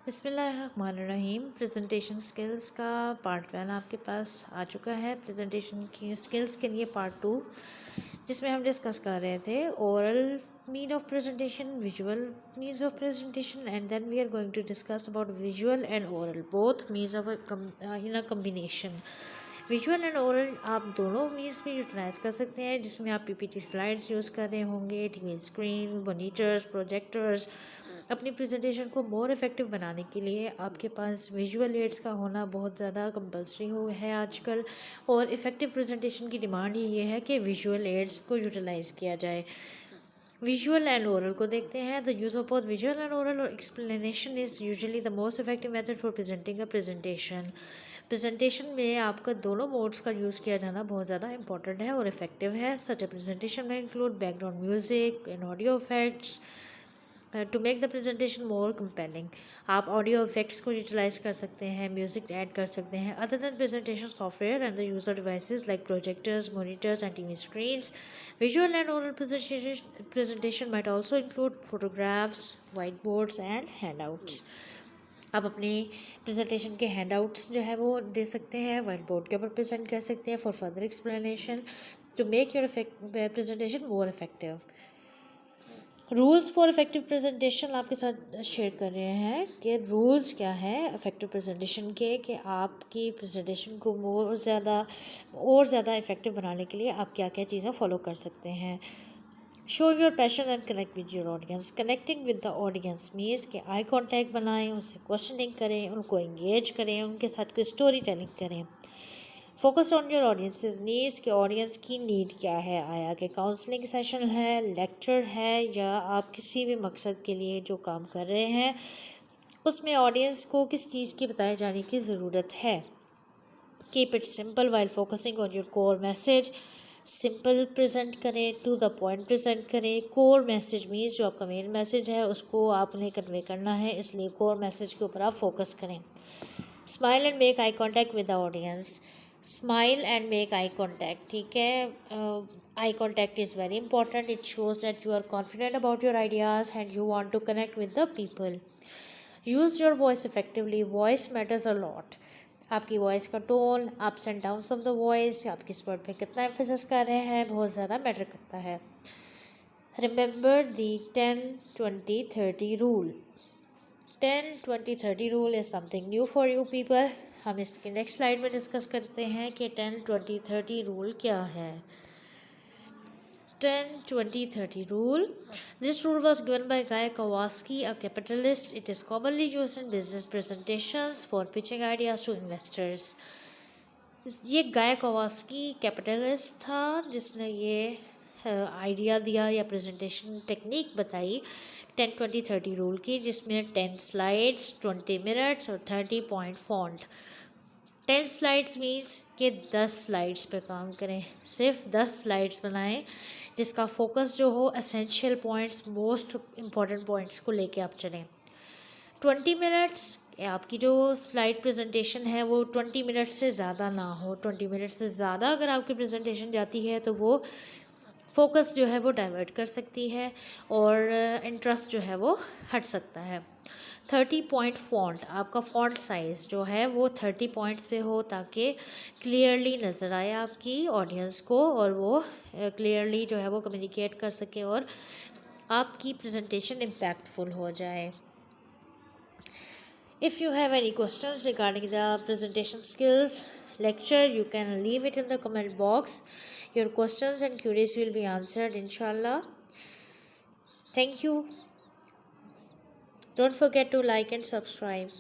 बिस्मिल्लाहिर्रहमानिर्रहीम। Presentation skills का part 1 आपके पास आ चुका है। प्रेजेंटेशन की स्किल्स के लिए पार्ट 2, जिसमें हम डिस्कस कर रहे थे oral mean of presentation, visual means of presentation, and then we are going to discuss about visual and oral both means of in a combination. Visual and oral आप दोनों means में utilise कर सकते हैं, जिसमें आप पीपीटी स्लाइड्स यूज़ कर रहे होंगे, टीवी स्क्रीन, मॉनिटर्स, प्रोजेक्टर्स। अपनी प्रेजेंटेशन को मोर इफ़ेक्टिव बनाने के लिए आपके पास विजुअल एड्स का होना बहुत ज़्यादा कंपल्सरी हो है आजकल। और इफ़ेक्टिव प्रेजेंटेशन की डिमांड ये है कि विजुअल एड्स को यूटिलाइज़ किया जाए। विजुअल एंड ओरल को देखते हैं। The use of both visual and oral और explanation is usually the most effective method for presenting a presentation. Presentation में आपका दोनों मोड्स का यूज़ किया जाना बहुत ज़्यादा इंपॉर्टेंट है और इफेक्टिव है। सच अ प्रेजेंटेशन में include background music and audio effects to make the presentation more compelling. आप ऑडियो इफेक्ट्स को यूटिलाइज कर सकते हैं, म्यूजिक ऐड कर सकते हैं। Other than presentation software and the user devices like projectors, monitors and TV screens. Visual and oral presentation might also include photographs, whiteboards and handouts. आप अपने प्रेजेंटेशन के हैंडआउट्स जो है वो दे सकते हैं, वाइट बोर्ड के ऊपर प्रेजेंट कर सकते हैं for further explanation to make your presentation more effective. Rules for effective presentation आपके साथ शेयर कर रहे हैं कि रूल्स क्या है इफेक्टिव प्रेजेंटेशन के, कि आपकी प्रेजेंटेशन को और ज़्यादा इफेक्टिव बनाने के लिए आप क्या क्या चीज़ें फॉलो कर सकते हैं। Show your passion and connect with your audience. Connecting with the audience means कि आई कॉन्टैक्ट बनाएं, उनसे क्वेश्चनिंग करें, उनको एंगेज करें, उनके साथ कोई स्टोरी टेलिंग करें। Focus on your audiences needs, कि ऑडियंस की नीड क्या है। आया कि काउंसलिंग सेशन है, लेक्चर है, या आप किसी भी मकसद के लिए जो काम कर रहे हैं उसमें ऑडियंस को किस चीज़ की बताए जाने की ज़रूरत है। Keep it simple while focusing on your core message. Simple present करें, टू द पॉइंट प्रेजेंट करें। कोर मैसेज मीन्स जो आपका मेन मैसेज है उसको आपने कन्वे करना है, इसलिए कोर मैसेज के ऊपर आप फोकस करें। Smile and make eye contact with the audience. Smile and make eye contact, ठीक है। Eye contact is very important. It shows that you are confident about your ideas and you want to connect with the people. Use your voice effectively. Voice matters a lot. आपकी voice का tone, ups and downs of the voice, आप किस word पे कितना emphasis कर रहे हैं, बहुत ज़्यादा मैटर करता है। Remember the 10-20-30 rule. 10-20-30 rule is something new for you people. हम इसके नेक्स्ट स्लाइड में डिस्कस करते हैं कि 10-20-30 रूल क्या है। 10-20-30 rule. This rule was given by Guy Kawasaki, a capitalist. It is commonly used in business presentations for pitching ideas to investors. ये गाय कवास्की capitalist था जिसने ये आइडिया दिया या प्रेजेंटेशन टेक्निक बताई 10-20-30 रूल की, जिसमें 10 स्लाइड्स, 20 मिनट्स और 30 पॉइंट फॉन्ट। 10 स्लाइड्स मीन्स कि 10 स्लाइड्स पे काम करें, सिर्फ 10 स्लाइड्स बनाएं जिसका फोकस जो हो essential points, most important points को लेके आप चलें। 20 मिनट्स, आपकी जो स्लाइड प्रेजेंटेशन है वो 20 मिनट्स से ज़्यादा ना हो। 20 मिनट्स से ज़्यादा अगर आपकी प्रेजेंटेशन जाती है तो वो फोकस जो है वो डाइवर्ट कर सकती है और इंटरेस्ट जो है वो हट सकता है। 30 पॉइंट फॉन्ट, आपका फॉन्ट साइज़ जो है वो 30 पॉइंट्स पे हो ताकि क्लियरली नज़र आए आपकी ऑडियंस को और वो क्लियरली जो है वो कम्युनिकेट कर सके और आपकी प्रेजेंटेशन इम्पैक्टफुल हो जाए। If you have any questions regarding the presentation skills lecture, you can leave it in the comment box. Your questions and queries will be answered inshallah. Thank you. Don't forget to like and subscribe.